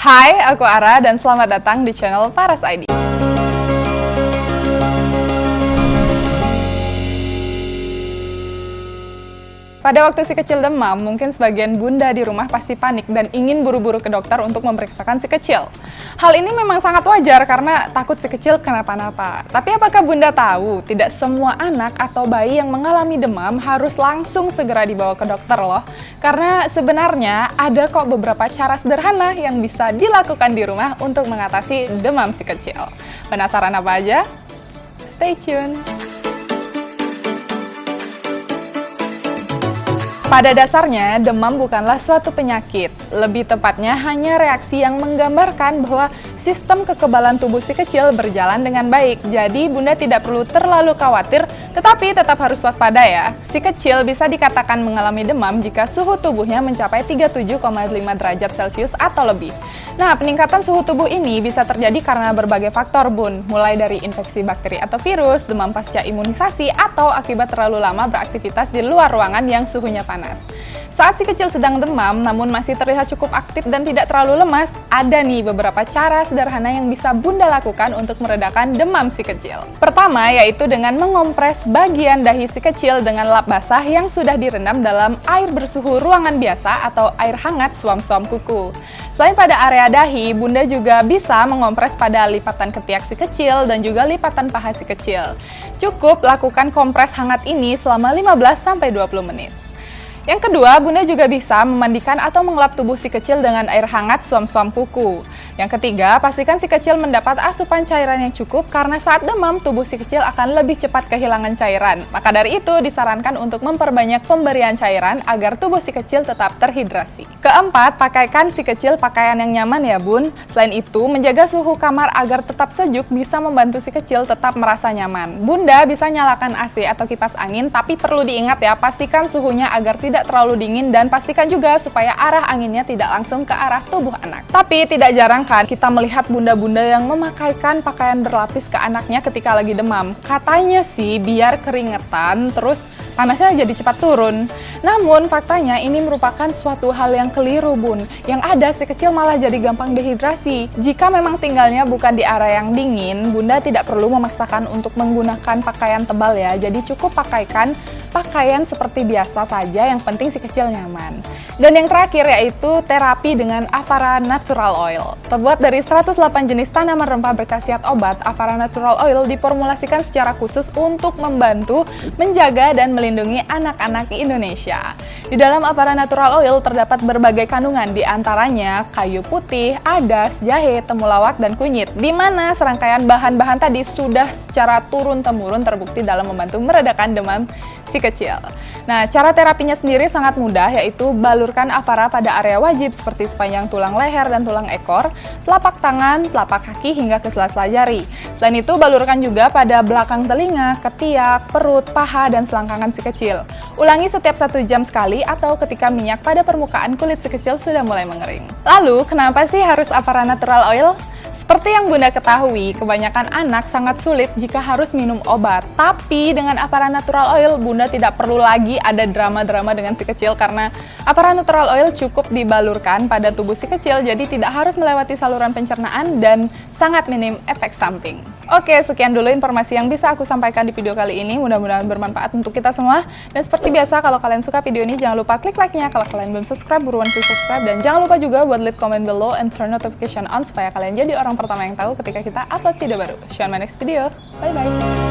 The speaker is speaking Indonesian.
Hai, aku Ara dan selamat datang di channel Paras ID. Pada waktu si kecil demam, mungkin sebagian bunda di rumah pasti panik dan ingin buru-buru ke dokter untuk memeriksakan si kecil. Hal ini memang sangat wajar karena takut si kecil kenapa-napa. Tapi apakah bunda tahu, tidak semua anak atau bayi yang mengalami demam harus langsung segera dibawa ke dokter loh. Karena sebenarnya ada kok beberapa cara sederhana yang bisa dilakukan di rumah untuk mengatasi demam si kecil. Penasaran apa aja? Stay tune! Pada dasarnya, demam bukanlah suatu penyakit. Lebih tepatnya hanya reaksi yang menggambarkan bahwa sistem kekebalan tubuh si kecil berjalan dengan baik. Jadi, bunda tidak perlu terlalu khawatir, tetapi tetap harus waspada ya. Si kecil bisa dikatakan mengalami demam jika suhu tubuhnya mencapai 37,5 derajat Celcius atau lebih. Nah, peningkatan suhu tubuh ini bisa terjadi karena berbagai faktor, bun. Mulai dari infeksi bakteri atau virus, demam pasca imunisasi, atau akibat terlalu lama beraktivitas di luar ruangan yang suhunya panas. Saat si kecil sedang demam, namun masih terlihat cukup aktif dan tidak terlalu lemas, ada nih beberapa cara sederhana yang bisa bunda lakukan untuk meredakan demam si kecil. Pertama, yaitu dengan mengompres bagian dahi si kecil dengan lap basah yang sudah direndam dalam air bersuhu ruangan biasa atau air hangat suam-suam kuku. Selain pada area dahi, bunda juga bisa mengompres pada lipatan ketiak si kecil dan juga lipatan paha si kecil. Cukup lakukan kompres hangat ini selama 15-20 menit. Yang kedua, bunda juga bisa memandikan atau mengelap tubuh si kecil dengan air hangat suam-suam kuku. Yang ketiga, pastikan si kecil mendapat asupan cairan yang cukup karena saat demam, tubuh si kecil akan lebih cepat kehilangan cairan. Maka dari itu, disarankan untuk memperbanyak pemberian cairan agar tubuh si kecil tetap terhidrasi. Keempat, pakaikan si kecil pakaian yang nyaman ya bun. Selain itu, menjaga suhu kamar agar tetap sejuk bisa membantu si kecil tetap merasa nyaman. Bunda bisa nyalakan AC atau kipas angin, tapi perlu diingat ya, pastikan suhunya agar tidak terlalu dingin dan pastikan juga supaya arah anginnya tidak langsung ke arah tubuh anak. Tapi tidak jarang kan kita melihat bunda-bunda yang memakaikan pakaian berlapis ke anaknya ketika lagi demam. Katanya sih biar keringetan terus panasnya jadi cepat turun. Namun faktanya ini merupakan suatu hal yang keliru bun. Yang ada si kecil malah jadi gampang dehidrasi. Jika memang tinggalnya bukan di area yang dingin, bunda tidak perlu memaksakan untuk menggunakan pakaian tebal ya. Jadi cukup pakaikan pakaian seperti biasa saja, yang penting si kecil nyaman. Dan yang terakhir yaitu terapi dengan Avara Natural Oil. Terbuat dari 108 jenis tanaman rempah berkhasiat obat, Avara Natural Oil diformulasikan secara khusus untuk membantu menjaga dan melindungi anak-anak Indonesia. Di dalam Avara Natural Oil terdapat berbagai kandungan, di antaranya kayu putih, adas, jahe, temulawak, dan kunyit, di mana serangkaian bahan-bahan tadi sudah secara turun-temurun terbukti dalam membantu meredakan demam si kecil. Nah, cara terapinya sendiri sangat mudah, yaitu balurkan Avara pada area wajib seperti sepanjang tulang leher dan tulang ekor, telapak tangan, telapak kaki, hingga ke sela-sela jari. Selain itu, balurkan juga pada belakang telinga, ketiak, perut, paha, dan selangkangan si kecil. Ulangi setiap 1 jam sekali atau ketika minyak pada permukaan kulit si kecil sudah mulai mengering. Lalu, kenapa sih harus Avara Natural Oil? Seperti yang bunda ketahui, kebanyakan anak sangat sulit jika harus minum obat. Tapi dengan Avara Natural Oil, bunda tidak perlu lagi ada drama-drama dengan si kecil karena Avara Natural Oil cukup dibalurkan pada tubuh si kecil, jadi tidak harus melewati saluran pencernaan dan sangat minim efek samping. Oke, sekian dulu informasi yang bisa aku sampaikan di video kali ini. Mudah-mudahan bermanfaat untuk kita semua. Dan seperti biasa, kalau kalian suka video ini, jangan lupa klik like-nya. Kalau kalian belum subscribe, buruan klik subscribe. Dan jangan lupa juga buat leave comment below and turn notification on supaya kalian jadi orang pertama yang tahu ketika kita upload video baru. See you on my next video. Bye-bye!